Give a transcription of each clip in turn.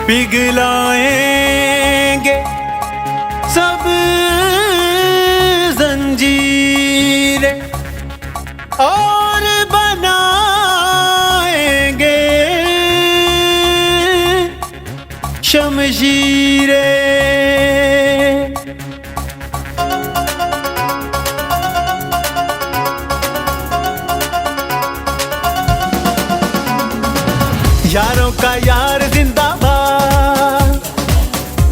पिघलाएंगे सब जंजीरें और बनाएंगे शमशीरें। यारों का यार जिंदाबाद,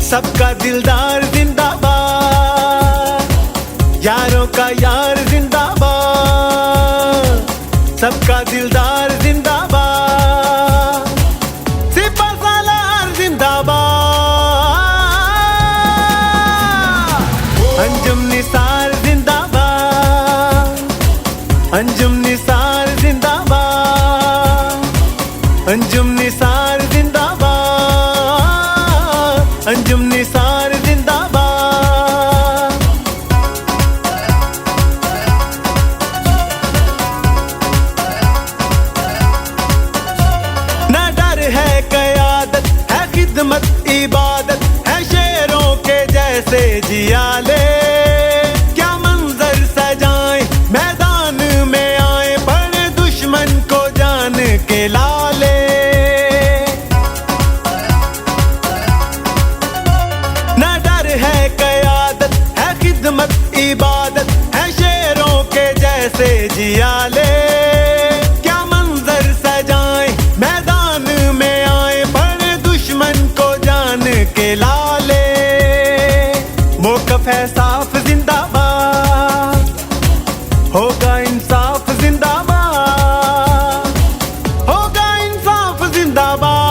सबका दिलदार जिंदाबाद। यारों का यार जिंदाबाद, सबका दिलदार जिंदाबाद। सिपा सालार जिंदाबाद। अंजुम निसार जिंदाबाद, अंजुम निसार जिंदाबाद। अंजुम निसार जिंदाबाद, अंजुम निसार जिंदाबाद। ना डर है क़यादत, है खिदमत इबादत, है शेरों के जैसे जियाले। क्या मंजर सजाएं मैदान में आए, पड़े दुश्मन को जान के लाले। ना डर है क़यादत, है खिदमत इबादत, है शेरों के जैसे जियाले। क्या मंजर सजाएं मैदान में आए, पड़े दुश्मन को जान के लाले। मौक़िफ़ है साफ जिंदाबाद, होगा इंसाफ जिंदाबाद, होगा इंसाफ जिंदाबाद।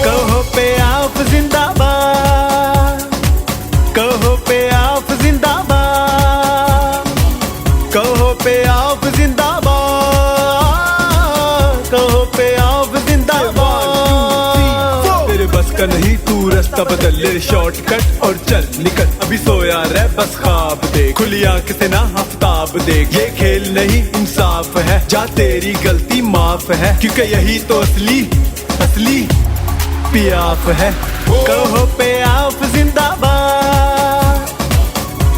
कहो पे आप जिंदाबाद, कहो पे आप जिंदाबाद, कहो पे आप जिंदाबाद, कहो पे आप जिंदाबाद। तेरे बस का नहीं, तू रास्ता बदल ले, शॉर्टकट और चल निकल। अभी सोया रह बस ख्वाब देख, खुली आंख से ना आफ्ताब देख। ये खेल नहीं इंसाफ है, जा तेरी गलती माफ है, क्योंकि यही तो असली असली पियाफ है। कहो पे आप जिंदाबाद,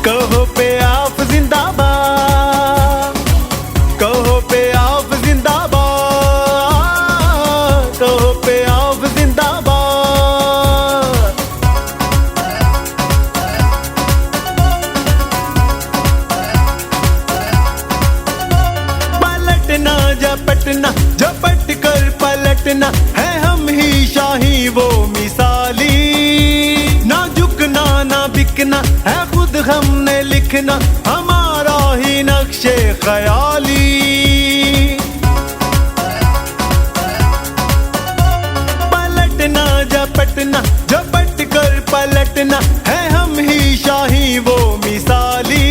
कहो पे आप जिंदाबाद, कहो पे आप जिंदाबाद, कहो पे आप जिंदाबाद। पलटना झपटना, झपट कर पलटना, है हम ही शाही वो मिसाली। ना झुकना ना बिकना, है खुद हमने लिखना, हमारा ही नक्शे ख्याली। पलटना झपटना, झपट कर पलटना, है हम ही शाही वो मिसाली।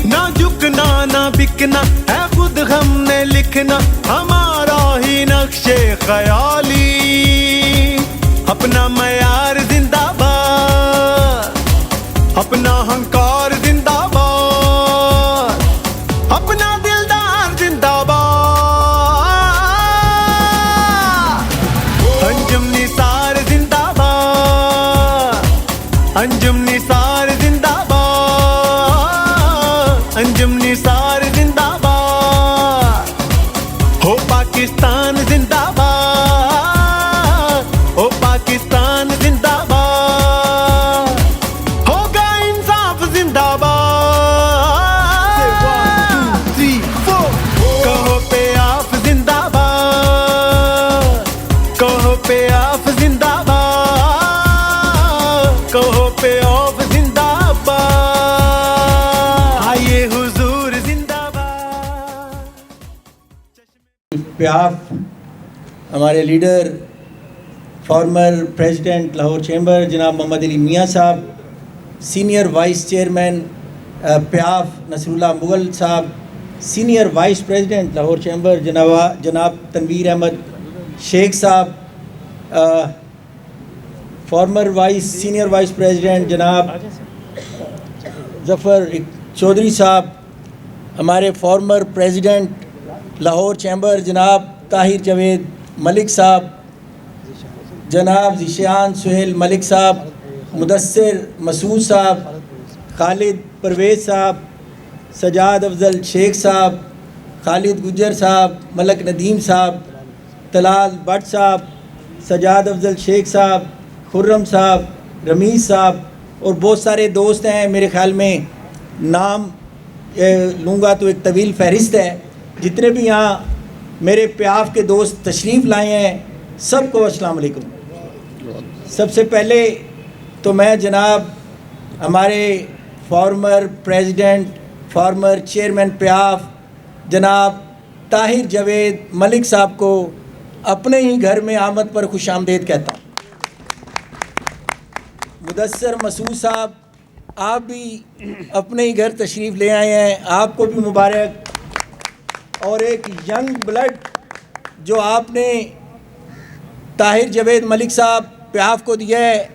ना झुकना ना बिकना, है खुद हमने लिखना, हमारा ही नक्शे ख्याली। अपना मयार जिंदाबाद, अपना हंकार जिंदाबाद, अपना दिलदार जिंदाबाद। अंजुम निसार जिंदाबाद, अंजुम निसार जिंदाबाद, अंजुम निसार जिंदाबाद। हो पाकिस्तान जिंदाबाद, हो पाकिस्तान जिंदाबाद, होगा इंसाफ जिंदाबाद। कहो पे आप जिंदाबाद, कहो पे आप जिंदाबाद, कहो पे आप जिंदाबाद। आइए हुजूर जिंदाबाद। प्याफ हमारे leader former president Lahore chamber जनाब Mohammad Ali Mian Sahab, senior vice chairman PIAF Nasrullah Mughal Sahab, senior vice president Lahore chamber जनाब तनवीर अहमद शेख साहब, फॉर्मर सीनियर वाइस प्रेसिडेंट जनाब ज़फ़र चौधरी साहब, हमारे फॉर्मर प्रेसिडेंट लाहौर चैम्बर जनाब ताहिर जावेद मलिक साहब, जनाब ज़िशान सुहेल मलिक साहब, मुदस्सिर मसूद साहब, खालिद परवेज़ साहब, सजाद अफजल शेख साहब, खालिद गुजर साहब, मलक नदीम साहब, तलाल भट्ट साहब, सजाद अफजल शेख साहब, खुर्रम साहब, रमीज़ साहब और बहुत सारे दोस्त हैं। मेरे ख़्याल में नाम लूँगा तो एक तवील फहरिस्त है। जितने भी यहाँ मेरे प्याफ के दोस्त तशरीफ़ लाए हैं, सबको अस्सलाम वालेकुम। सबसे पहले तो मैं जनाब हमारे फॉर्मर प्रेसिडेंट, फॉर्मर चेयरमैन प्याफ जनाब ताहिर जावेद मलिक साहब को अपने ही घर में आमद पर खुश आमदेद कहता हूँ। मुदस्सिर मसूद साहब, आप भी अपने ही घर तशरीफ़ ले आए हैं, आपको भी मुबारक। और एक यंग ब्लड जो आपने ताहिर जावेद मलिक साहब प्याफ को दिया है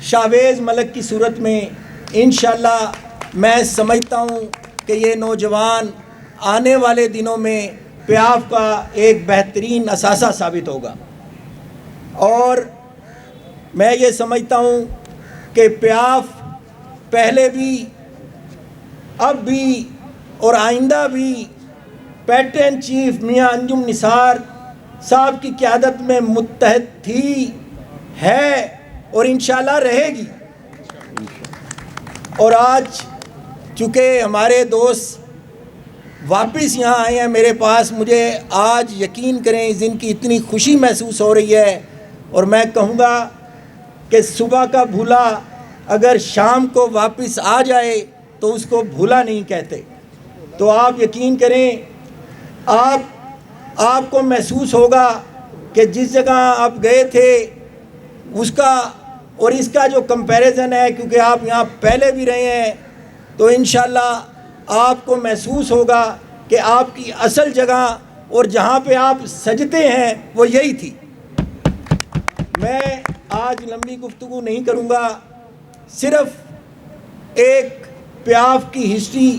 शाहवेज़ मलिक की सूरत में, इंशाअल्लाह मैं समझता हूँ कि ये नौजवान आने वाले दिनों में प्याफ का एक बेहतरीन असासा साबित होगा। और मैं ये समझता हूँ कि प्याफ पहले भी, अब भी और आइंदा भी पैटर्न चीफ मियां अंजुम निसार साहब की क़यादत में मुत्तहद थी, है और इंशाअल्लाह रहेगी। और आज चूँकि हमारे दोस्त वापस यहाँ आए हैं मेरे पास, मुझे आज यकीन करें इस दिन की इतनी खुशी महसूस हो रही है। और मैं कहूँगा कि सुबह का भूला अगर शाम को वापस आ जाए तो उसको भूला नहीं कहते। तो आप यकीन करें, आपको महसूस होगा कि जिस जगह आप गए थे उसका और इसका जो कंपैरिजन है, क्योंकि आप यहाँ पहले भी रहे हैं, तो इंशाअल्लाह आपको महसूस होगा कि आपकी असल जगह और जहाँ पे आप सजते हैं वो यही थी। मैं आज लंबी गुफ्तगू नहीं करूँगा, सिर्फ़ एक प्याफ की हिस्ट्री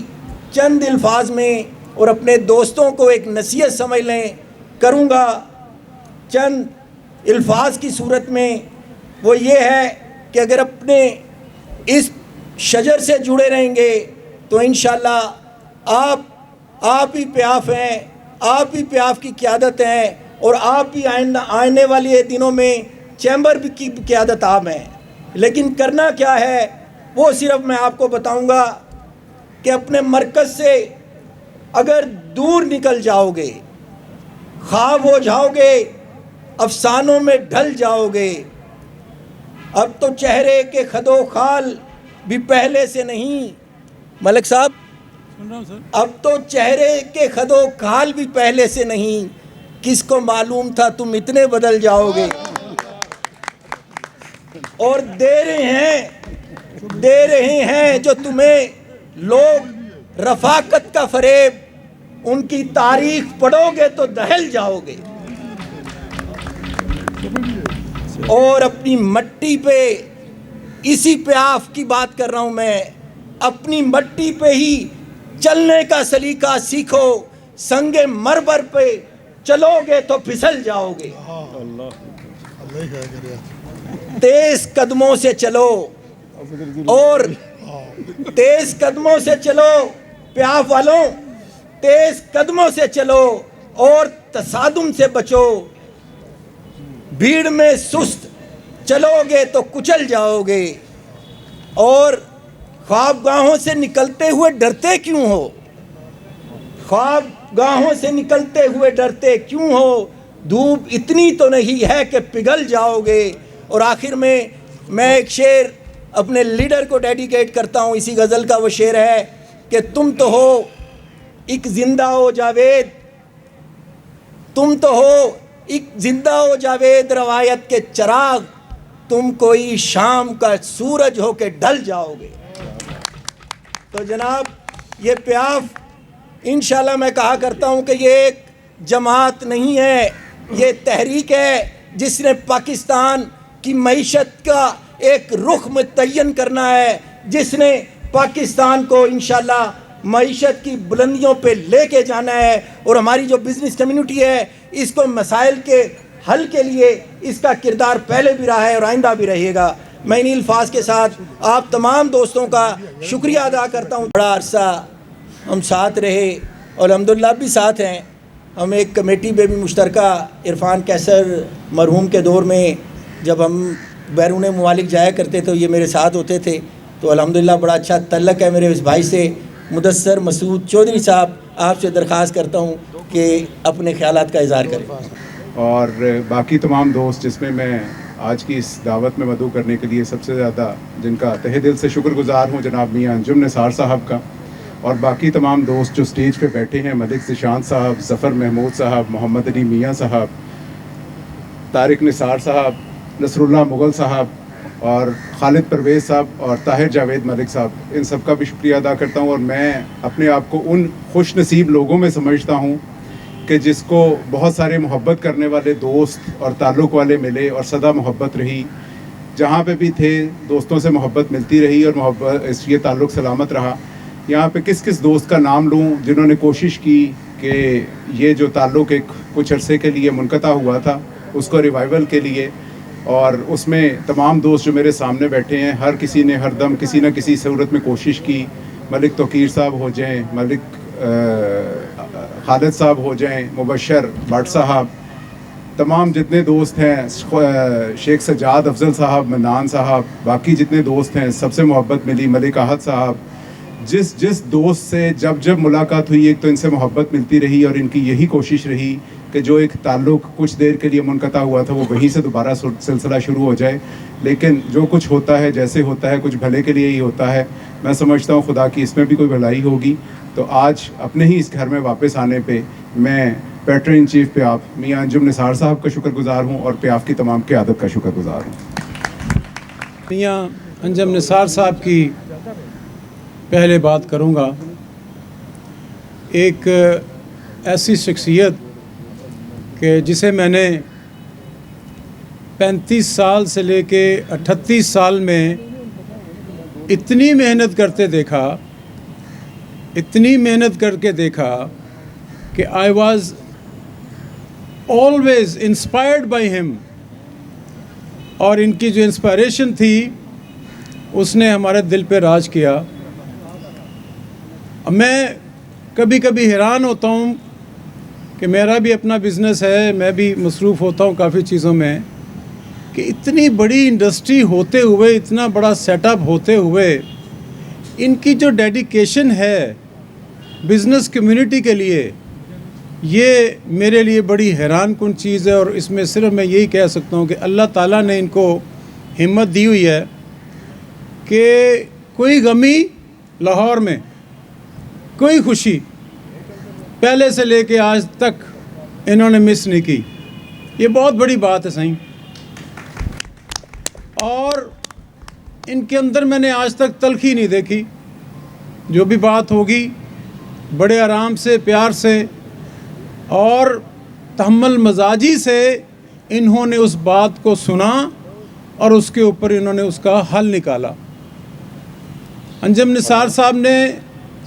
चंद अल्फाज में और अपने दोस्तों को एक नसीहत समझ लें करूँगा चंद अल्फाज की सूरत में। वो ये है कि अगर अपने इस शजर से जुड़े रहेंगे तो इंशाअल्लाह आप ही प्याफ हैं, आप ही प्याफ की क़यादत हैं और आप ही आने वाले दिनों में चैम्बर की क़यादत आप हैं। लेकिन करना क्या है वो सिर्फ मैं आपको बताऊंगा कि अपने मरकज़ से अगर दूर निकल जाओगे, ख्वाब हो जाओगे, अफसानों में ढल जाओगे। अब तो चेहरे के खदो खाल भी पहले से नहीं, मलिक साहब अब तो चेहरे के खदो खाल भी पहले से नहीं, किसको मालूम था तुम इतने बदल जाओगे। और दे रहे हैं जो तुम्हें लोग रफाकत का फरेब, उनकी तारीख पढ़ोगे तो दहल जाओगे। और अपनी मट्टी पे, इसी प्याफ की बात कर रहा हूं मैं, अपनी मट्टी पे ही चलने का सलीका सीखो, संगे मरबर पे चलोगे तो फिसल जाओगे। तेज कदमों से चलो और तेज कदमों से चलो प्याफ वालों, तेज कदमों से चलो और तसादुम से बचो। भीड़ में सुस्त चलोगे तो कुचल जाओगे। और ख्वाबगाहों से निकलते हुए डरते क्यों हो? ख्वाबगाहों से निकलते हुए डरते क्यों हो? धूप इतनी तो नहीं है कि पिघल जाओगे। और आखिर में मैं एक शेर अपने लीडर को डेडिकेट करता हूँ। इसी गज़ल का वो शेर है कि तुम तो हो एक जिंदा हो जावेद, तुम तो हो एक जिंदा हो जावेद रवायत के चिराग, तुम कोई शाम का सूरज हो के ढल जाओगे। तो जनाब ये प्याफ इंशाल्लाह मैं कहा करता हूँ कि ये एक जमात नहीं है, ये तहरीक है जिसने पाकिस्तान की मईशत का एक रुख मुतय्यन करना है, जिसने पाकिस्तान को इंशाल्लाह मईशत की बुलंदियों पे लेके जाना है। और हमारी जो बिज़नेस कम्युनिटी है, इसको मसाइल के हल के लिए इसका किरदार पहले भी रहा है और आइंदा भी रहेगा। मैं इन्हीं अल्फाज के साथ आप तमाम दोस्तों का शुक्रिया अदा करता हूँ। बड़ा अरसा हम साथ रहे और अल्हम्दुलिल्लाह भी साथ हैं। हम एक कमेटी में भी मुश्तरका इरफान कैसर मरहूम के दौर में जब हम बैरून ममालिक जाया करते तो ये मेरे साथ होते थे। तो अल्हम्दुलिल्लाह बड़ा अच्छा तल्लक है मेरे इस भाई से। मुदस्सर मसूद चौधरी साहब, आपसे दरख्वास्त करता हूँ कि अपने ख्यालात का इज़हार करें। और बाकी तमाम दोस्त, जिसमें मैं आज की इस दावत में मदऊ करने के लिए सबसे ज़्यादा जिनका तहे दिल से शुक्रगुज़ार हूँ, जनाब मियाँ अंजुम निसार साहब का, और बाकी तमाम दोस्त जो स्टेज पे बैठे हैं, मलिक ज़िशान साहब, ज़फ़र महमूद साहब, मोहम्मद अली मियाँ साहब, तारिक निसार साहब, नसरुल्लाह मुग़ल साहब और खालिद परवेज़ साहब और ताहिर जावेद मलिक साहब, इन सब का भी शुक्रिया अदा करता हूँ। और मैं अपने आप को उन खुश नसीब लोगों में समझता हूँ कि जिसको बहुत सारे मोहब्बत करने वाले दोस्त और ताल्लुक़ वाले मिले और सदा मोहब्बत रही। जहाँ पे भी थे दोस्तों से मोहब्बत मिलती रही और मोहब्बत ये ताल्लुक़ सलामत रहा। यहाँ पे किस किस दोस्त का नाम लूँ जिन्होंने कोशिश की कि ये जो ताल्लुक़ एक कुछ अरसे के लिए मुनक़ता हुआ था उसको रिवाइवल के लिए, और उसमें तमाम दोस्त जो मेरे सामने बैठे हैं, हर किसी ने हर दम किसी न किसी सूरत में कोशिश की। मलिक तोकीर साहब हो जाएं, मलिक खालिद साहब हो जाएं, मुबशर भट्ट साहब, तमाम जितने दोस्त हैं, शेख सज्जाद अफजल साहब, मन्नान साहब, बाकी जितने दोस्त हैं, सबसे मोहब्बत मिली। मलिक आहद साहब, जिस दोस्त से जब मुलाकात हुई, एक तो इनसे मोहब्बत मिलती रही और इनकी यही कोशिश रही कि जो एक ताल्लुक़ कुछ देर के लिए मुनक़ता हुआ था वो वहीं से दोबारा सिलसिला शुरू हो जाए। लेकिन जो कुछ होता है, जैसे होता है, कुछ भले के लिए ही होता है। मैं समझता हूँ खुदा की इसमें भी कोई भलाई होगी। तो आज अपने ही इस घर में वापस आने पे मैं पैट्रन इन चीफ पे आप मियाँ अंजुम निसार साहब का शुक्रगुज़ार हूँ और पे आपकी तमाम क़यादत का शुक्रगुज़ार हूँ। मियाँ अंजुम निसार साहब की पहले बात करूँगा। एक ऐसी शख्सियत कि जिसे मैंने 35 साल से लेके 38 साल में इतनी मेहनत करते देखा, इतनी मेहनत करके देखा कि I was always inspired by him. और इनकी जो इंस्पायरेशन थी उसने हमारे दिल पे राज किया। मैं कभी कभी हैरान होता हूँ कि मेरा भी अपना बिज़नेस है, मैं भी मसरूफ़ होता हूँ काफ़ी चीज़ों में, कि इतनी बड़ी इंडस्ट्री होते हुए, इतना बड़ा सेटअप होते हुए, इनकी जो डेडिकेशन है बिज़नेस कम्युनिटी के लिए, ये मेरे लिए बड़ी हैरान कुन चीज़ है। और इसमें सिर्फ मैं यही कह सकता हूँ कि अल्लाह ताला ने इनको हिम्मत दी हुई है कि कोई गमी लाहौर में, कोई खुशी पहले से लेके आज तक इन्होंने मिस नहीं की। ये बहुत बड़ी बात है सही। और इनके अंदर मैंने आज तक तलखी नहीं देखी। जो भी बात होगी बड़े आराम से, प्यार से और तहम्मुल मजाजी से इन्होंने उस बात को सुना और उसके ऊपर इन्होंने उसका हल निकाला। अंजुम निसार साहब ने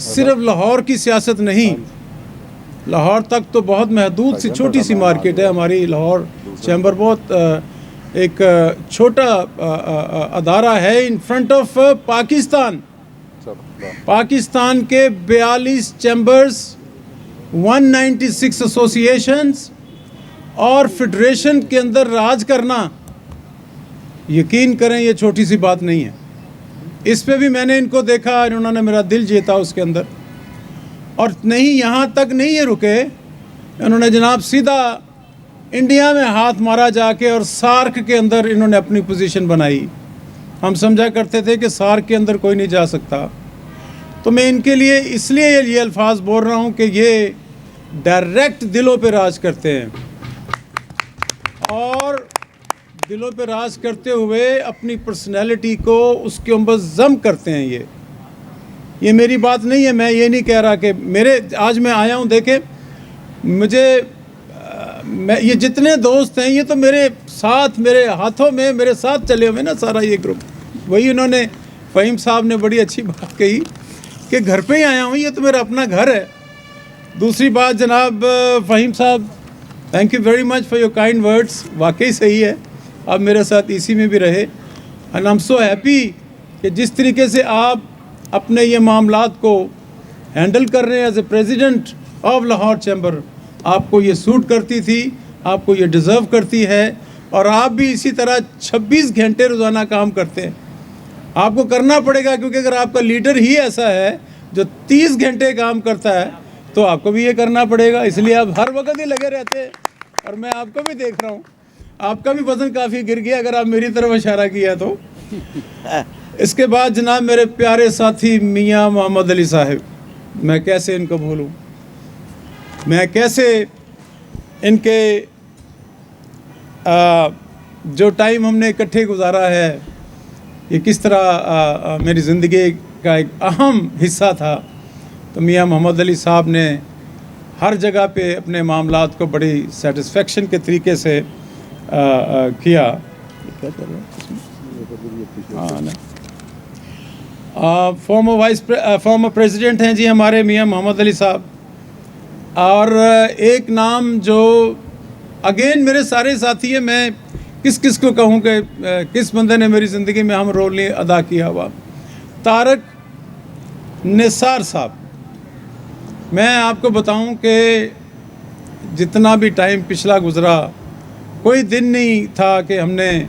सिर्फ लाहौर की सियासत नहीं, लाहौर तक तो बहुत महदूद सी छोटी सी मार्केट है हमारी। लाहौर चैम्बर बहुत एक छोटा अदारा है in front of Pakistan. Pakistan के 42 चैम्बर्स, 196 एसोसिएशंस और फेडरेशन के अंदर राज करना, यकीन करें ये छोटी सी बात नहीं है। इस पे भी मैंने इनको देखा, इन्होंने मेरा दिल जीता उसके अंदर। और नहीं, यहाँ तक नहीं ये रुके, इन्होंने जनाब सीधा इंडिया में हाथ मारा जाके और सार्क के अंदर इन्होंने अपनी पोजीशन बनाई। हम समझा करते थे कि सार्क के अंदर कोई नहीं जा सकता। तो मैं इनके लिए इसलिए ये अल्फाज बोल रहा हूँ कि ये डायरेक्ट दिलों पे राज करते हैं और दिलों पे राज करते हुए अपनी पर्सनैलिटी को उसके ऊपर जम करते हैं। ये मेरी बात नहीं है। मैं ये नहीं कह रहा कि मेरे आज मैं आया हूँ, देखें मैं ये जितने दोस्त हैं ये तो मेरे साथ, मेरे हाथों में मेरे साथ चले हुए ना सारा ये ग्रुप। वही उन्होंने फ़हीम साहब ने बड़ी अच्छी बात कही कि घर पे ही आया हूँ, ये तो मेरा अपना घर है। दूसरी बात जनाब फ़हीम साहब, thank you very much for your kind words. वाकई सही है, आप मेरे साथ इसी में भी रहे and I am so happy कि जिस तरीके से आप अपने ये मामलात को हैंडल कर रहे हैं as a president of Lahore chamber, आपको ये सूट करती थी, आपको ये डिज़र्व करती है और आप भी इसी तरह 26 घंटे रोज़ाना काम करते हैं। आपको करना पड़ेगा क्योंकि अगर आपका लीडर ही ऐसा है जो 30 घंटे काम करता है तो आपको भी ये करना पड़ेगा। इसलिए आप हर वक्त ही लगे रहते हैं और मैं आपको भी देख रहा हूँ, आपका भी वज़न काफ़ी गिर गया अगर आप मेरी तरफ इशारा किया तो। इसके बाद जनाब मेरे प्यारे साथी मियाँ मोहम्मद अली साहब, मैं कैसे इनको भूलूँ, मैं कैसे इनके जो टाइम हमने इकट्ठे गुजारा है ये किस तरह मेरी ज़िंदगी का एक अहम हिस्सा था। तो मियाँ मोहम्मद अली साहब ने हर जगह पे अपने मामलात को बड़ी सेटिस्फेक्शन के तरीके से किया। क्या कर रहे हैं? फॉर्मर प्रेसिडेंट हैं जी हमारे मियाँ मोहम्मद अली साहब। और एक नाम जो अगेन मेरे सारे साथी हैं, मैं किस किस को कहूँ कि किस बंदे ने मेरी ज़िंदगी में अहम रोल नहीं अदा किया हुआ, तारक निसार साहब। मैं आपको बताऊं कि जितना भी टाइम पिछला गुज़रा, कोई दिन नहीं था कि हमने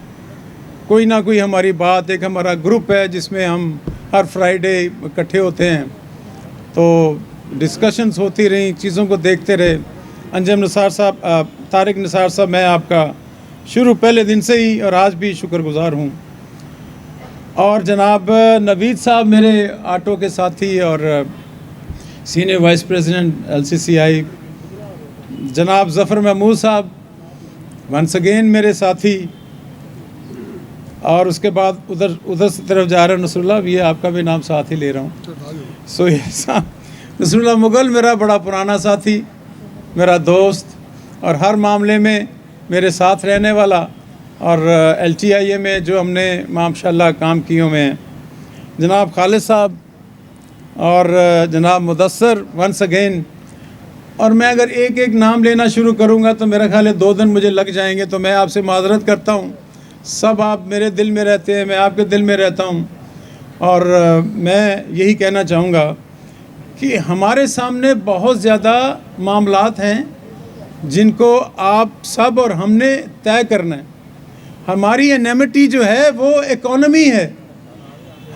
कोई ना कोई हमारी बात, एक हमारा ग्रुप है जिसमें हम हर फ्राइडे इकट्ठे होते हैं, तो डिस्कशंस होती रही, चीज़ों को देखते रहे। अंजम निसार साहब, तारिक निसार साहब, मैं आपका शुरू पहले दिन से ही और आज भी शुक्रगुज़ार हूँ। और जनाब नवीद साहब मेरे ऑटो के साथी और सीनियर वाइस प्रेसिडेंट LCCI, जनाब ज़फ़र महमूद साहब वंस अगेन मेरे साथी। और उसके बाद उधर से तरफ जा रहा है नसरुल्लाह, ये आपका भी नाम साथ ही ले रहा हूँ। सो ये साहब नसरुल्लाह मुग़ल मेरा बड़ा पुराना साथी, मेरा दोस्त और हर मामले में मेरे साथ रहने वाला, और LTIA में जो हमने माशाल्लाह काम किए हुए हैं। जनाब खालिद साहब और जनाब मुदस्सर वंस अगेन। और मैं अगर एक एक नाम लेना शुरू करूंगा तो मेरा ख्याल है 2 दिन मुझे लग जाएंगे, तो मैं आपसे माजरत करता हूं। सब आप मेरे दिल में रहते हैं, मैं आपके दिल में रहता हूं। और मैं यही कहना चाहूँगा कि हमारे सामने बहुत ज़्यादा मामलात हैं जिनको आप सब और हमने तय करना है। हमारी एनेमिटी जो है वो इकोनॉमी है,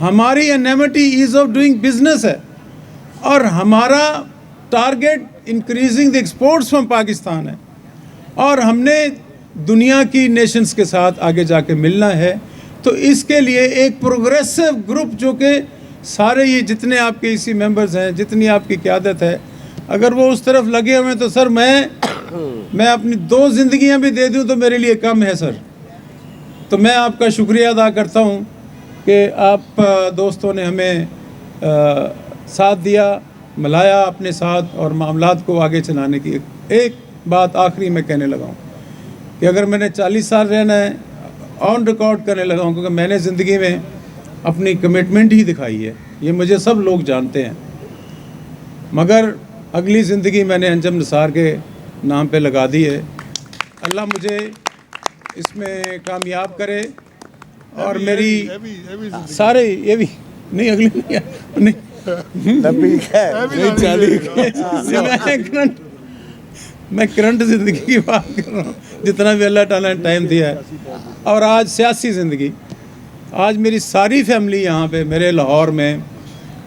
हमारी एनेमिटी ईज़ ऑफ डूइंग बिजनेस है, और हमारा target increasing the exports from Pakistan है। और हमने दुनिया की नेशंस के साथ आगे जाके मिलना है। तो इसके लिए एक प्रोग्रेसिव ग्रुप जो कि सारे ये जितने आपके इसी मेंबर्स हैं, जितनी आपकी क़यादत है, अगर वो उस तरफ लगे हुए हैं तो सर मैं अपनी 2 ज़िंदगियां भी दे दूं तो मेरे लिए कम है सर। तो मैं आपका शुक्रिया अदा करता हूं कि आप दोस्तों ने हमें साथ दिया, मिलाया अपने साथ और मामलात को आगे चलाने की। एक बात आखिरी में कहने लगा हूँ कि अगर मैंने 40 साल रहना है, ऑन रिकॉर्ड करने लगा हूँ, क्योंकि मैंने ज़िंदगी में अपनी कमिटमेंट ही दिखाई है, ये मुझे सब लोग जानते हैं। मगर अगली ज़िंदगी मैंने अंजम निसार के नाम पे लगा दी है। अल्लाह मुझे इसमें कामयाब करे और मेरी सारे ये भी नहीं, अगली नहीं मैं करंट ज़िंदगी की बात कर रहा हूँ, जितना भी अल्लाह ताला ने टाइम दिया है। और आज सियासी ज़िंदगी, आज मेरी सारी फैमिली यहाँ पे मेरे लाहौर में,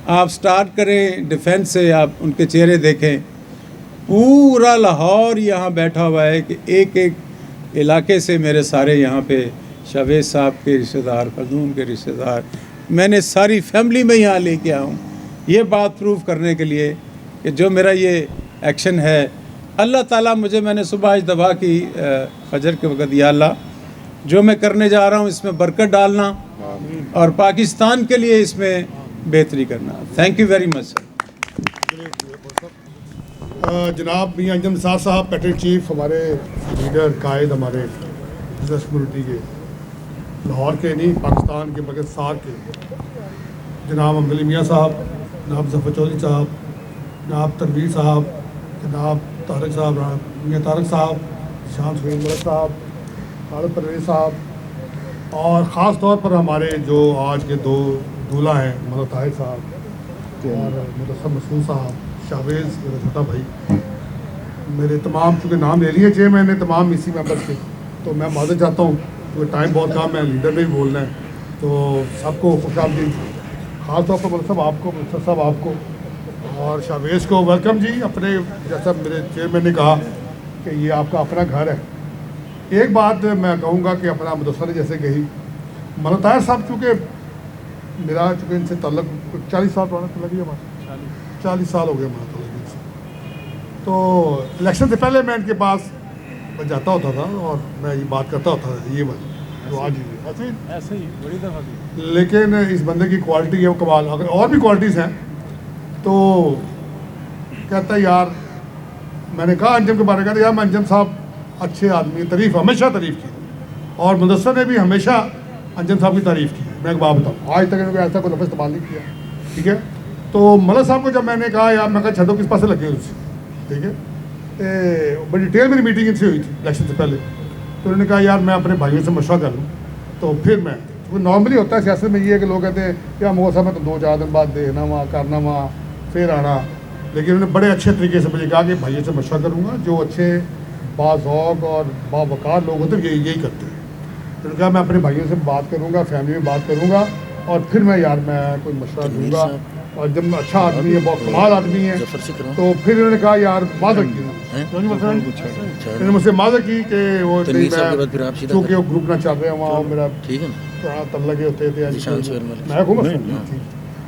आप स्टार्ट करें डिफेंस से, आप उनके चेहरे देखें, पूरा लाहौर यहाँ बैठा हुआ है कि एक एक इलाके से मेरे सारे यहाँ पे शावेज साहब के रिश्तेदार, खजूम के रिश्तेदार, मैंने सारी फैमिली में यहाँ लेके आया हूँ ये बात प्रूव करने के लिए कि जो मेरा ये एक्शन है, अल्लाह ताला मुझे, मैंने सुबह आज दवा की फजर के वक़्त, या अल्लाह जो मैं करने जा रहा हूँ इसमें बरकत डालना और पाकिस्तान के लिए इसमें बेहतरी करना। Thank you very much sir. जनाब मियां अंजम निसार साहब, पैटर्न चीफ, हमारे लीडर, कायद, हमारे बिजनेस कम्युनिटी के, लाहौर के नहीं पाकिस्तान के बल्कि सार के, जनाब मोहम्मद अली मियां साहब, जनाब जफ़र चौधरी साहब, जनाब तनवीर साहब, जनाब तारक साहब, मियाँ तारक साहब, शाम सुहेल मलिक साहब, खालिद परवेज़ साहब, और ख़ास तौर पर हमारे जो आज के दो दूल्हा हैं, मौलाना ताहिर साहब और मुदस्सर मसूद साहब, शावेज़ मेरा छोटा भाई, मेरे तमाम, चूँकि नाम ले लिए चेयरमैन ने तमाम इसी मेंबर्स के, तो मैं माजूद चाहता हूँ क्योंकि टाइम बहुत कम है, लीडर ने भी बोलना है, तो सबको खुशामदीद, ख़ास तौर पर मतलब आपको, मुदस्सर साहब आपको और शावेज़ को वेलकम जी। अपने जैसा मेरे चेयरमैन ने कहा कि ये आपका अपना घर है। एक बात मैं कहूँगा कि अपना मुदस्सर जैसे कही, मौलाना ताहिर साहब चूँकि मेरा चूँकि इनसे तल्लक 40 साल पुराना तल्लक ही हमारा, 40 साल हो गए हमारा तल्लक इनसे। तो इलेक्शन से पहले मैं इनके पास जाता होता था और मैं ये बात करता होता था, ये बात तो आज ऐसे ही बड़ी दफ़ा। लेकिन इस बंदे की क्वालिटी है वो कमाल। अगर और भी क्वालिटीज़ हैं तो कहता है यार, मैंने कहा अंजम के बारे में, कहता यार मैं अंजम साहब अच्छे आदमी, तारीफ़ हमेशा तारीफ़ की, और मुदस्सर ने भी हमेशा अंजम साहब की तारीफ़ की। मैं एक बात बताऊँ, आज तक इन्होंने ऐसा कोई लफ्ज़ इस्तेमाल नहीं किया, ठीक है। तो मलक साहब को जब मैंने कहा यार, मैं कहा छड्डो किस पास से लगे उससे, ठीक है, बड़ी डिटेल मेरी मीटिंग इनसे हुई थी इलेक्शन से पहले, तो उन्होंने कहा यार मैं अपने भाइयों से मशवरा कर लूँ, तो फिर मैं, तो नॉर्मली होता है सियासत में ये है कि लोग कहते हैं क्या मौसा में तो 2-4 दिन बाद देखना वहाँ करना वहाँ फिर आना, लेकिन उन्होंने बड़े अच्छे तरीके से मुझे कहा कि भाइयों से मशवरा करूँगा, जो अच्छे बाज़ौक़ और बावकार लोग होते हैं यही करते हैं। तो उन्होंने कहा मैं अपने भाइयों से बात करूँगा, फैमिली में बात करूँगा, और फिर मैं यार मैं कोई मशवरा दूँगा, और जब अच्छा आदमी है, बहुत कमाल आदमी है, तो फिर उन्होंने कहा यार माजर की, उन्होंने मुझसे माजर की कि वो चूँकि वो ग्रुप ना चल रहे हैं वहाँ, मेरा पुराना तल्लके होते थे, मैं घूम।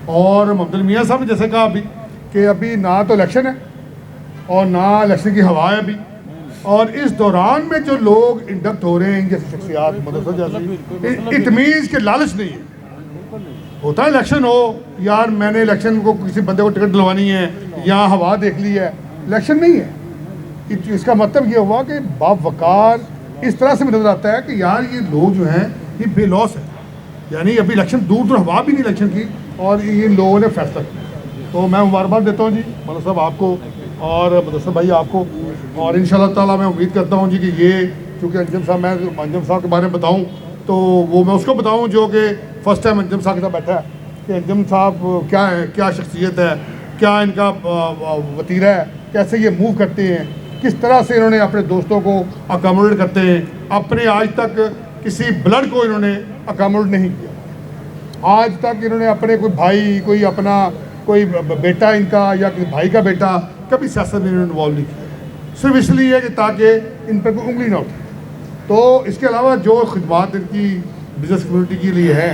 और मोहम्मद मियाँ साहब ने जैसे कहा अभी कि अभी ना तो इलेक्शन है और ना इलेक्शन की हवा है अभी, और इस दौरान में जो लोग इंडक्ट हो रहे हैं जैसे शख्सियात, मदरसा जैसी, इट मीन्स के लालच नहीं है। होता है इलेक्शन हो यार, मैंने इलेक्शन को किसी बंदे को टिकट दिलवानी है या हवा देख ली है, इलेक्शन नहीं है। इसका मतलब ये हुआ कि बावकार इस तरह से नजर आता है कि यार ये लोग जो हैं ये बेलौस है, यानी अभी इलेक्शन दूर हवा भी नहीं इलेक्शन की, और ये लोगों ने फैसला किया। तो मैं मुबारकबाद देता हूँ जी मौलाना साहब आपको और मुदस्सर भाई आपको, और इंशाअल्लाह ताला मैं उम्मीद करता हूँ जी कि ये, चूँकि अंजम साहब, मैं अंजम साहब के बारे में बताऊँ तो वो मैं उसको बताऊँ जो कि फ़र्स्ट टाइम अंजम साहब के साथ बैठा है, कि अंजम साहब क्या है, क्या शख्सियत है, क्या इनका वतीरा है, कैसे ये मूव करते हैं, किस तरह से इन्होंने अपने दोस्तों को अकोमोडेट करते हैं, अपने आज तक किसी ब्लड को इन्होंने अकोमोडेट नहीं किया, आज तक इन्होंने अपने कोई भाई, कोई अपना कोई बेटा इनका या किसी भाई का बेटा कभी सियासत में इन्होंने इन्वॉल्व नहीं किया, सिर्फ इसलिए कि ताकि इन पर कोई उंगली ना उठे। तो इसके अलावा जो खिदमात इनकी बिज़नेस कम्युनिटी के लिए है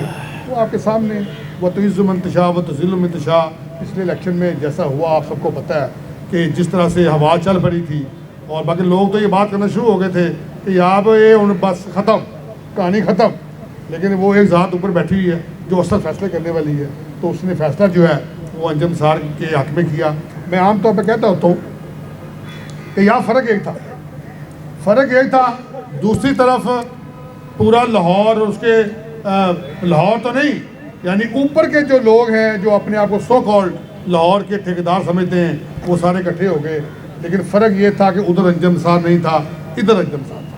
वो आपके सामने, व तो इज़्ज़ु मन तशा व तुज़िल्लु मन तशा। पिछले इलेक्शन में जैसा हुआ आप सबको पता है कि जिस तरह से हवा चल पड़ी थी, और बाकी लोग तो ये बात करना शुरू हो गए थे कि यहाँ ये बस ख़त्म, कहानी ख़त्म, लेकिन वो एक ज़ात ऊपर बैठी हुई है जो असल फैसले करने वाली है, तो उसने फैसला जो है वो अंजम सार के हक़ में किया। मैं आम तौर पर कहता होता हूँ कि यहाँ फ़र्क एक था, दूसरी तरफ पूरा लाहौर और उसके लाहौर तो नहीं, यानी ऊपर के जो लोग हैं जो अपने आप को सो कॉल्ड लाहौर के ठेकेदार समझते हैं, वो सारे इकट्ठे हो गए, लेकिन फ़र्क ये था कि उधर अंजम सार नहीं था, इधर अंजम सार था।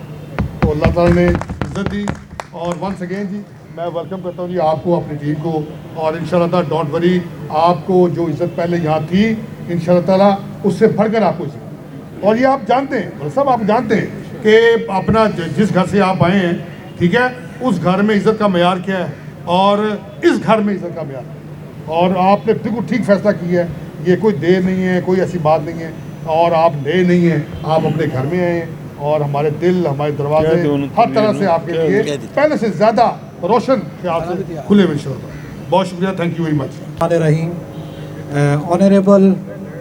तो अल्लाह ताला ने इज़्ज़त दी, और वंस अगेन जी मैं वेलकम करता हूँ जी आपको, अपनी टीम को, और इंशाअल्लाह ताला डोंट वरी, आपको जो इज़्ज़त पहले यहाँ थी इंशाअल्लाह ताला उससे बढ़कर आपको इज़्ज़त। और ये आप जानते हैं, सब आप जानते हैं कि अपना जिस घर से आप आए हैं, ठीक है, उस घर में इज़्ज़त का मेयार क्या है और इस घर में इज़्ज़त का मेयार, और आपने बिल्कुल ठीक फैसला किया है। ये कोई देर नहीं है, कोई ऐसी बात नहीं है, और आप नए नहीं हैं, आप अपने घर में आए हैं, और हमारे दिल, हमारे दरवाजे हर तरह से आपके लिए पहले से ज़्यादा रोशन ख्याल से खुले हुए इंशाअल्लाह। बहुत शुक्रिया, thank you very much. Rahim honourable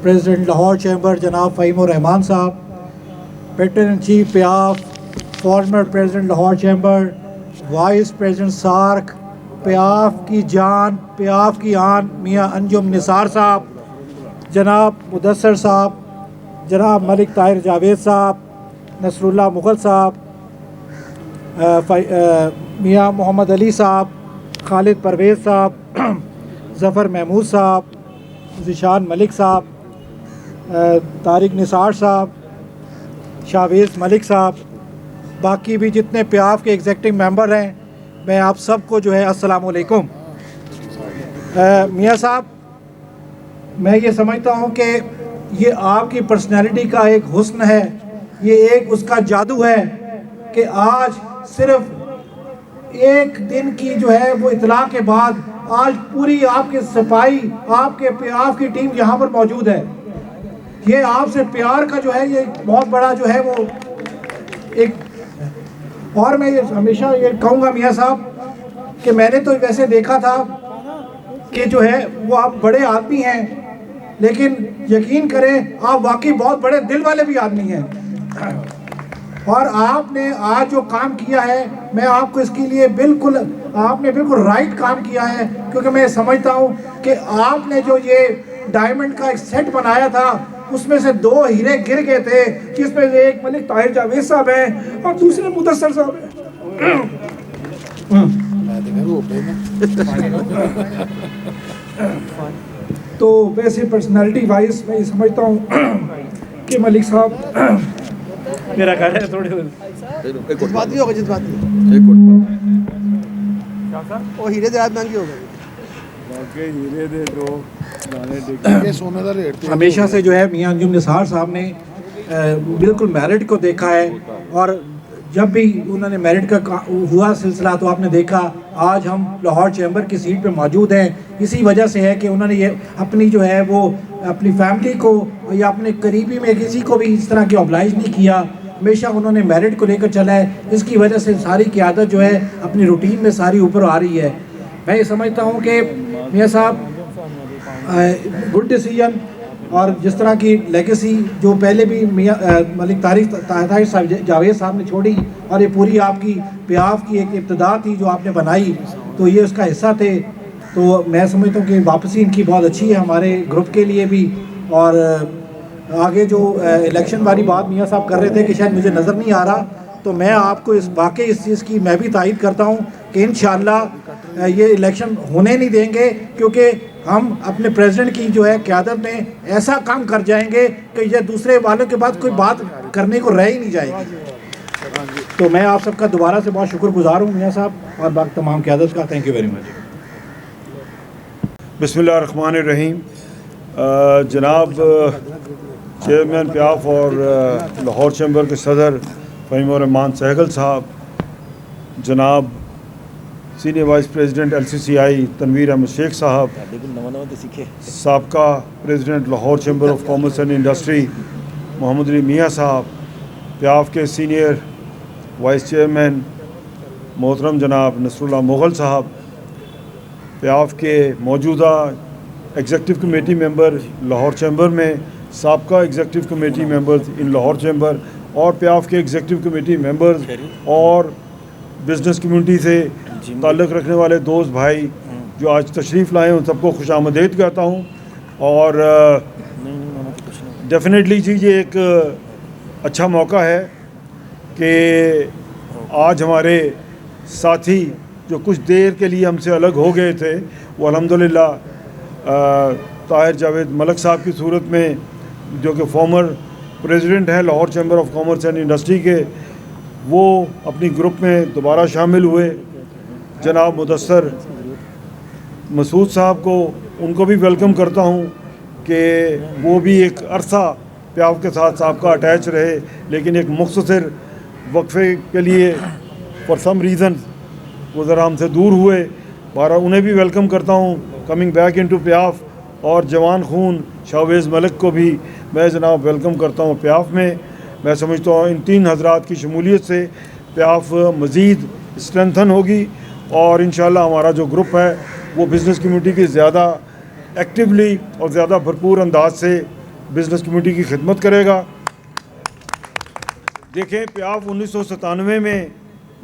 president Lahore chamber जनाब Faheem Rehman Sahab, patron in chief PIAF, former president Lahore chamber, vice president SAARC, PIAF की जान प्याफ की आन मियाँ अंजुम निसार साहब, जनाब मुदस्सर साहब, जनाब मलिक ताहिर जावेद साहब, नसरुल्लाह मुग़ल साहब, मियाँ मोहम्मद अली साहब, खालिद परवेज़ साहब, ज़फ़र महमूद साहब, ज़िशान मलिक साहब, तारिक निसार साहब, शावेज़ मलिक साहब, बाकी भी जितने प्याफ के एग्जेक्टिव मेंबर हैं, मैं आप सबको जो है अस्सलाम वालेकुम। मियाँ साहब, मैं ये समझता हूँ कि ये आपकी पर्सनैलिटी का एक हुस्न है, ये एक उसका जादू है कि आज सिर्फ एक दिन की जो है वो इतला के बाद आज पूरी आपके सिपाही, आपकी टीम यहाँ पर मौजूद है। ये आपसे प्यार का जो है ये बहुत बड़ा जो है वो एक, और मैं ये हमेशा ये कहूँगा मियाँ साहब कि मैंने तो वैसे देखा था कि जो है वो आप बड़े आदमी हैं, लेकिन यकीन करें आप वाकई बहुत बड़े दिल वाले भी आदमी हैं। और आपने आज जो काम किया है, मैं आपको इसके लिए आपने बिल्कुल राइट काम किया है, क्योंकि मैं समझता हूँ कि आपने जो ये डायमंड का एक सेट बनाया था उसमें से 2 हीरे गिर गए थे, जिसमें से एक मलिक ताहिर जावेद साहब हैं और दूसरे मुदस्सर साहब हैं। तो वैसे पर्सनालिटी वाइज मैं समझता हूँ कि मलिक साहब मेरा ख्याल है थोड़े हमेशा से जो है मियां अंजुम निसार साहब ने बिल्कुल मेरिट को देखा है, और जब भी उन्होंने मेरिट का हुआ सिलसिला तो आपने देखा आज हम लाहौर चैम्बर की सीट पे मौजूद हैं। इसी वजह से है कि उन्होंने ये अपनी जो है वो अपनी फैमिली को या अपने करीबी में किसी को भी इस तरह की ऑब्लाइज नहीं किया, हमेशा उन्होंने मेरिट को लेकर चला है। इसकी वजह से सारी क़यादत जो है अपनी रूटीन में सारी ऊपर आ रही है। मैं ये समझता हूँ कि मियाँ साहब गुड डिसीजन, और जिस तरह की लेगेसी जो पहले भी मियाँ मलिक ताहिर जावेद साहब ने छोड़ी, और ये पूरी आपकी प्याफ की एक इब्तिदा थी जो आपने बनाई, तो ये उसका हिस्सा थे। तो मैं समझता हूँ कि वापसी इनकी बहुत अच्छी है हमारे ग्रुप के लिए भी। और आगे जो इलेक्शन वाली बात मियाँ साहब कर रहे थे कि शायद मुझे नज़र नहीं आ रहा, तो मैं आपको इस चीज़ की मैं भी तायद करता हूँ कि इंशाअल्लाह ये इलेक्शन होने नहीं देंगे, क्योंकि हम अपने प्रेसिडेंट की जो है क़यादत में ऐसा काम कर जाएंगे कि ये दूसरे वालों के बाद कोई बात करने को रह ही नहीं जाएगी। तो मैं आप सबका दोबारा से बहुत शुक्रगुजार हूँ मियाँ साहब और बाकी तमाम क़यादत का। Thank you very much. बिस्मिल्लाहिर्रहमानिर्रहीम। जनाब चेयरमैन प्याफ और लाहौर चैम्बर के सदर फ़हीम रहमान सहगल साहब, जनाब senior vice president LCCI Tanveer Ahmed Sheikh साहब, साबका president Lahore chamber of commerce and industry Mohammad Ali Mian साहब, प्याफ के सीनियर वाइस चेयरमैन मोहतरम जनाब नसरुल्लाह मुग़ल साहब, प्याफ के मौजूदा executive committee member Lahore chamber में, साबका executive committee members in Lahore chamber, और प्याफ के एग्जेक्टिव कमेटी मेंबर्स और बिज़नेस कम्युनिटी से ताल्लुक़ रखने वाले दोस्त भाई जो आज तशरीफ़ लाए, उन सबको खुशामदीद कहता हूँ। और डेफिनेटली जी ये एक अच्छा मौका है कि आज हमारे साथी जो कुछ देर के लिए हमसे अलग हो गए थे, वो अल्हम्दुलिल्लाह ताहिर जावेद मलिक साहब की सूरत में, जो कि फॉर्मर प्रेसिडेंट हैं Lahore chamber of commerce and industry के, वो अपनी ग्रुप में दोबारा शामिल हुए। जनाब मुदस्सर मसूद साहब को, उनको भी वेलकम करता हूँ कि वो भी एक अरसा प्याफ के साथ साबका अटैच रहे, लेकिन एक मुख्तसर वक्फे के लिए फॉर सम रीज़न वो ज़रा हमसे दूर हुए। बहरहाल उन्हें भी वेलकम करता हूँ कमिंग बैक इनटू प्याफ। और जवान खून शावेज़ मलिक को भी मैं जनाब वेलकम करता हूँ प्याफ में। मैं समझता हूँ इन 3 हज़रात की शमूलियत से प्याफ मज़ीद स्ट्रेंथन होगी, और इंशाअल्लाह हमारा जो ग्रुप है वो बिज़नेस कम्युनिटी की ज़्यादा एक्टिवली और ज़्यादा भरपूर अंदाज से बिज़नेस कम्युनिटी की खिदमत करेगा। देखें, प्याफ 1997 में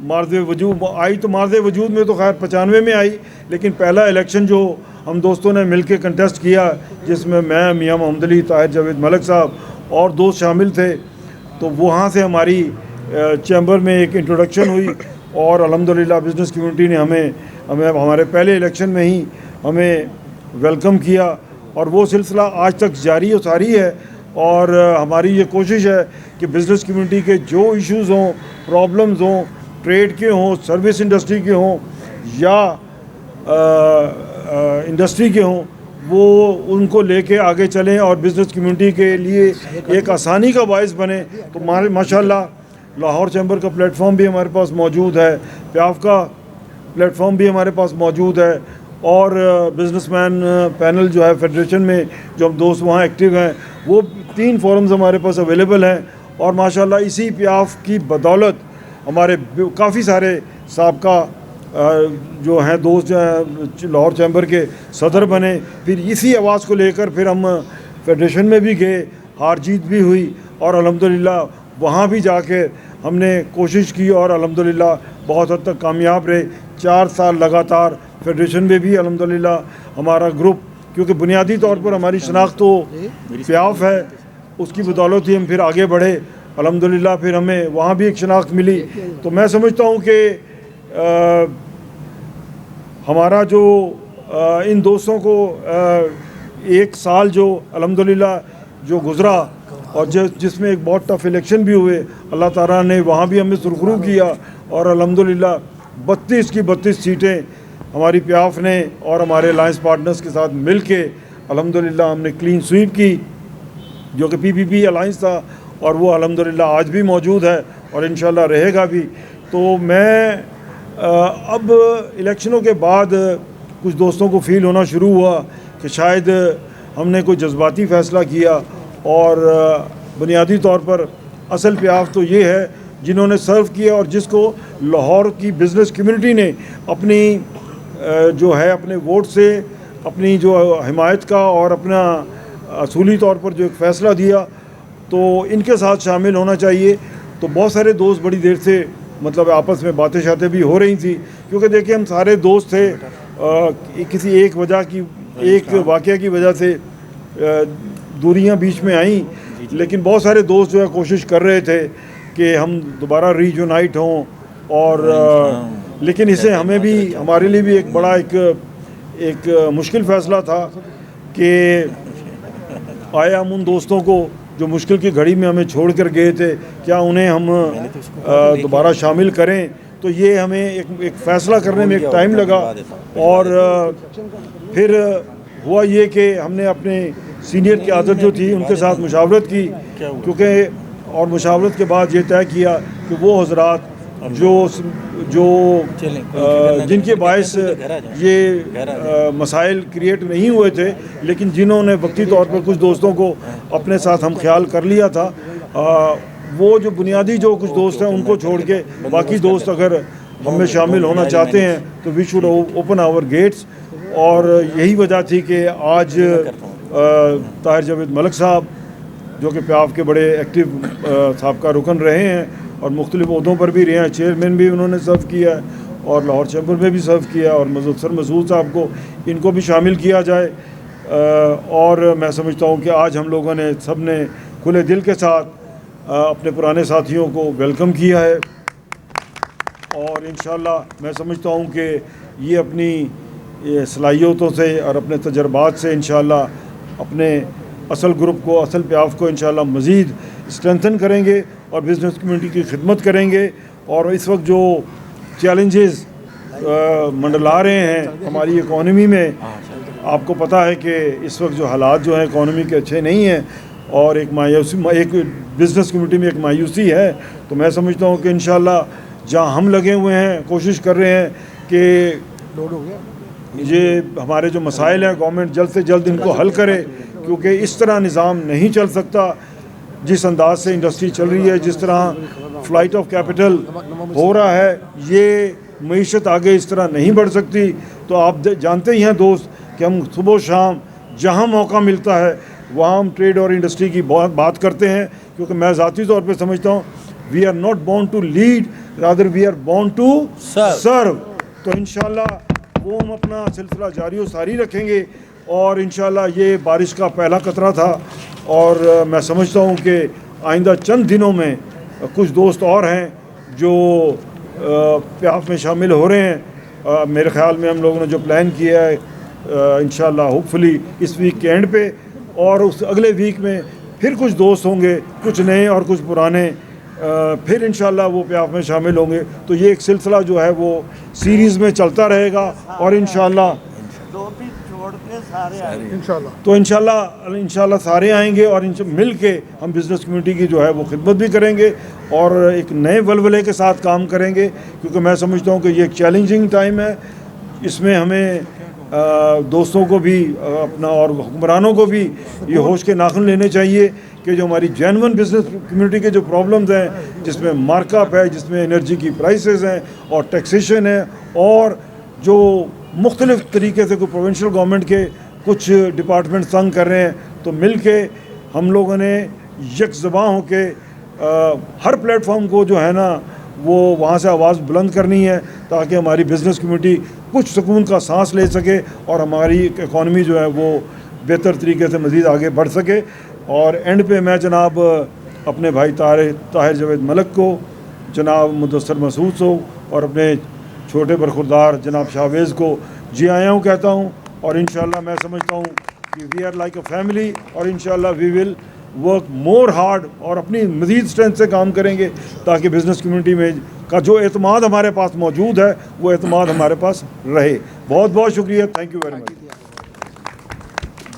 मार्ज़ वजूद आई, तो मार्ज़ वजूद में तो खैर 95 में आई, लेकिन पहला इलेक्शन जो हम दोस्तों ने मिल के कंटेस्ट किया, जिसमें मैं, मियाँ मोहम्मद अली, ताहिर जावेद मलिक साहब और दोस्त शामिल थे, तो वहाँ से हमारी चैम्बर में एक इंट्रोडक्शन हुई, और अल्हम्दुलिल्लाह बिज़नेस कम्युनिटी ने हमें हमारे पहले इलेक्शन में ही हमें वेलकम किया, और वो सिलसिला आज तक जारी और सारी है। और हमारी ये कोशिश है कि बिज़नेस कम्युनिटी के जो इश्यूज़ हों, प्रॉब्लम्स हों, ट्रेड के हों, सर्विस इंडस्ट्री के हों या इंडस्ट्री के हों, वो उनको लेके आगे चलें और बिज़नेस कम्युनिटी के लिए एक आसानी का बायस बने। तो माशाल्लाह लाहौर चैम्बर का प्लेटफॉर्म भी हमारे पास मौजूद है, प्याफ का प्लेटफॉर्म भी हमारे पास मौजूद है और बिजनेसमैन पैनल जो है फेडरेशन में जो हम दोस्त वहाँ एक्टिव हैं, वो 3 फोरम्स हमारे पास अवेलेबल हैं। और माशाल्लाह इसी प्याफ की बदौलत हमारे काफ़ी सारे साबका जो हैं दोस्त जो हैं लाहौर चैम्बर के सदर बने। फिर इसी आवाज़ को लेकर फिर हम फेडरेशन में भी गए, हार जीत भी हुई और अल्हम्दुलिल्लाह वहाँ भी जाके हमने कोशिश की और अल्हम्दुलिल्लाह बहुत हद तक कामयाब रहे। 4 साल लगातार फेडरेशन में भी अल्हम्दुलिल्लाह हमारा ग्रुप, क्योंकि बुनियादी तौर पर हमारी शनाख्त तो प्याफ है, उसकी बदौलत ही हम फिर आगे बढ़े अल्हम्दुलिल्लाह। फिर हमें वहाँ भी एक शनाख्त मिली। तो मैं समझता हूँ कि हमारा जो इन दोस्तों को 1 साल जो अल्हम्दुलिल्लाह जो गुज़रा और जिसमें एक बहुत टफ इलेक्शन भी हुए, अल्लाह ताला ने वहाँ भी हमें सुरखरू किया और अल्हम्दुलिल्लाह 32 की 32 सीटें हमारी प्याफ ने और हमारे अलायंस पार्टनर्स के साथ मिल के अल्हम्दुलिल्लाह हमने क्लीन स्वीप की, जो कि पीपीपी अलायंस था और वो अल्हम्दुलिल्लाह आज भी मौजूद है और इंशाल्लाह रहेगा भी। तो मैं अब इलेक्शनों के बाद कुछ दोस्तों को फ़ील होना शुरू हुआ कि शायद हमने कोई जज्बाती फ़ैसला किया और बुनियादी तौर पर असल प्याफ तो ये है जिन्होंने सर्व किया और जिसको लाहौर की बिज़नेस कम्युनिटी ने अपनी जो है अपने वोट से अपनी जो हिमायत का और अपना असूली तौर पर जो एक फ़ैसला दिया, तो इनके साथ शामिल होना चाहिए। तो बहुत सारे दोस्त बड़ी देर से मतलब आपस में बातें शातें भी हो रही थी, क्योंकि देखिए हम सारे दोस्त थे, किसी एक वजह की एक वाक़या की वजह से दूरियां बीच में आईं, लेकिन बहुत सारे दोस्त जो है कोशिश कर रहे थे कि हम दोबारा रीयूनाइट हों और लेकिन इसे हमें भी हमारे लिए भी एक बड़ा एक मुश्किल फ़ैसला था कि आया हम उन दोस्तों को जो मुश्किल की घड़ी में हमें छोड़ कर गए थे, क्या उन्हें हम दोबारा शामिल करें। तो ये हमें एक फ़ैसला करने में एक टाइम लगा और फिर हुआ ये कि हमने अपने सीनियर क़यादत जो थी उनके साथ मुशावरत की, क्योंकि और मुशावरत के बाद ये तय किया कि वो हजरात जो जिनके बायस ये मसाइल क्रिएट नहीं हुए थे, लेकिन जिन्होंने वक्ती तौर पर कुछ दोस्तों को अपने साथ हम ख्याल कर लिया था, वो जो बुनियादी जो कुछ दोस्त हैं उनको छोड़ के बाकी दोस्त अगर हम में शामिल होना चाहते हैं तो we should open our gates. और यही वजह थी कि आज ताहिर जावेद मलिक साहब जो कि प्याफ के बड़े एक्टिव साबका रुकन रहे हैं और मुख्तलिफ ओहदों पर भी रहे हैं, चेयरमैन भी उन्होंने सर्व किया है और लाहौर चैम्बर में भी सर्व किया और मुज़फ़्फ़र मसूद साहब को इनको भी शामिल किया जाए। और मैं समझता हूँ कि आज हम लोगों ने सब ने खुले दिल के साथ अपने पुराने साथियों को वेलकम किया है और इंशाअल्लाह मैं समझता हूँ कि ये अपनी सलाहियतों से और अपने तजर्बात से इंशाअल्लाह अपने असल ग्रुप को, असल प्याफ को इंशाअल्लाह मज़ीद स्ट्रेंथन करेंगे और बिज़नेस कम्युनिटी की खिदमत करेंगे। और इस वक्त जो चैलेंजेस मंडला रहे हैं हमारी इकॉनमी में, आपको पता है कि इस वक्त जो हालात जो हैं इकॉनमी के अच्छे नहीं हैं और एक मायूसी, एक बिज़नेस कम्युनिटी में एक मायूसी है। तो मैं समझता हूँ कि इंशाअल्लाह जहाँ हम लगे हुए हैं, कोशिश कर रहे हैं कि ये हमारे जो मसाइल हैं गवर्नमेंट जल्द से जल्द इनको हल करे, क्योंकि इस तरह निज़ाम नहीं चल सकता जिस अंदाज से इंडस्ट्री चल रही है, जिस तरह फ़्लाइट ऑफ कैपिटल हो रहा है, ये मईशत आगे इस तरह नहीं बढ़ सकती। तो आप जानते ही हैं दोस्त कि हम सुबह शाम जहाँ मौका मिलता है वहाँ हम ट्रेड और इंडस्ट्री की बहुत बात करते हैं, क्योंकि मैं ज़ाती तौर पे समझता हूँ we are not born to lead, rather we are born to serve. तो इंशाल्लाह वो हम अपना सिलसिला जारी और सारी रखेंगे और इंशाल्लाह ये बारिश का पहला कतरा था और मैं समझता हूँ कि आइंदा चंद दिनों में कुछ दोस्त और हैं जो प्याफ में शामिल हो रहे हैं। मेरे ख़्याल में हम लोगों ने जो प्लान किया है इंशाल्लाह होपफुली इस वीक के एंड पे, और उस अगले वीक में फिर कुछ दोस्त होंगे, कुछ नए और कुछ पुराने, फिर इंशाल्लाह वो प्याफ में शामिल होंगे। तो ये एक सिलसिला जो है वो सीरीज़ में चलता रहेगा, और इंशाल्लाह तो इंशाल्लाह सारे आएंगे, और मिल के हम बिज़नेस कम्युनिटी की जो है वो खिदमत भी करेंगे और एक नए वलवले के साथ काम करेंगे, क्योंकि मैं समझता हूँ कि ये एक चैलेंजिंग टाइम है। इसमें हमें दोस्तों को भी अपना और हुक्मरानों को भी ये होश के नाखून लेने चाहिए कि जो हमारी जेन्युइन बिजनेस कम्युनिटी के जो प्रॉब्लम्स हैं, जिसमें मार्कअप है, जिसमें एनर्जी की प्राइसेस हैं और टैक्सेशन है, और जो मुख्तलिफ तरीके से कोई प्रोविंशियल गवर्नमेंट के कुछ डिपार्टमेंट तंग कर रहे हैं, तो मिल के हम लोगों ने एक ज़बां हो के हर प्लेटफॉर्म को जो है ना वो वहाँ से आवाज़ बुलंद करनी है, ताकि हमारी बिज़नेस कम्युनिटी कुछ सुकून का सांस ले सके और हमारी इकॉनमी जो है वो बेहतर तरीके से मज़ीद आगे बढ़ सके। और एंड पे मैं जनाब अपने भाई ताहिर जावेद मलिक को, जनाब मुदस्सर मसूद को और अपने छोटे बरखुरदार जनाब शाहवेज़ को जी आया हूँ कहता हूँ, और इंशाल्लाह मैं समझता हूँ कि we are like a family, और इंशाल्लाह we will work more hard और अपनी मज़ीद स्ट्रेंथ से काम करेंगे, ताकि बिज़नेस कम्युनिटी में का जो एतमाद हमारे पास मौजूद है वो एतमाद हमारे पास रहे। बहुत बहुत शुक्रिया, थैंक यू वेरी मच।